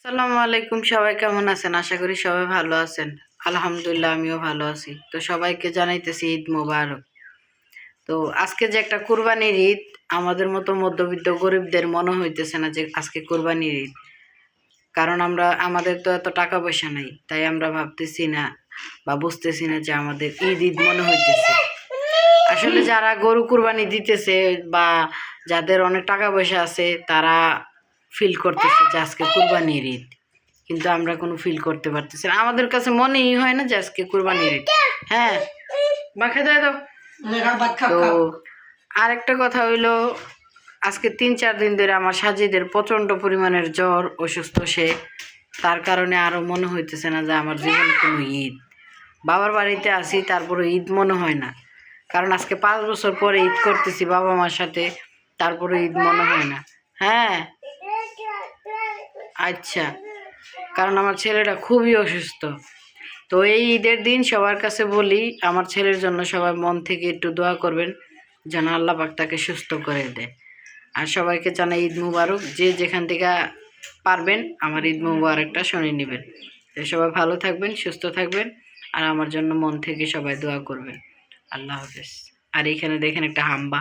আসসালামু আলাইকুম, সবাই কেমন আছেন? আশা করি সবাই ভালো আছেন। আলহামদুলিল্লাহ আমিও ভালো আছি। তো সবাইকে জানাইতেছি ঈদ মোবারক। তো আজকে যে একটা কুরবানির ঈদ, আমাদের মতো মধ্যবিত্ত গরিবদের মনে হইতেছে না যে আজকে কুরবানির ঈদ। কারণ আমাদের তো এত টাকা পয়সা নাই, তাই আমরা ভাবতেছি না বা বুঝতেছি না যে আমাদের ঈদ ঈদ মনে হইতেছে। আসলে যারা গরু কুরবানি দিতেছে বা যাদের অনেক টাকা পয়সা আছে, তারা ফিল করতেছে যে আজকে কুরবানির ঈদ, কিন্তু আমরা কোনো ফিল করতে পারতেছি না। আমাদের কাছে মনেই হয় না যে আজকে কুরবানির ঈদ। হ্যাঁ, বাখে দেয় দাও। তো আরেকটা কথা হইলো, আজকে 3-4 দিন ধরে আমার সাজিদের প্রচণ্ড পরিমাণের জ্বর, অসুস্থ সে। তার কারণে আরও মনে হইতেছে না যে আমার জীবনে কোনো ঈদ। বাবার বাড়িতে আসি, তারপরে ঈদ মনে হয় না। কারণ আজকে 5 বছর পরে ঈদ করতেছি বাবা মার সাথে, তারপরে ঈদ মনে হয় না। হ্যাঁ, আচ্ছা, কারণ আমার ছেলেটা খুবই অসুস্থ। তো এই ঈদের দিন সবার কাছে বলি, আমার ছেলের জন্য সবাই মন থেকে একটু দোয়া করবেন, যেন আল্লাহ পাক তাকে সুস্থ করে দেয়। আর সবাইকে জানাই ঈদ মুবারক। যে যেখান থেকে পারবেন আমার ঈদ মুবারকটা শুনে নেবেন। তো সবাই ভালো থাকবেন, সুস্থ থাকবেন, আর আমার জন্য মন থেকে সবাই দোয়া করবেন। আল্লাহ হাফেজ। আর এইখানে দেখেন একটা হাম্বা।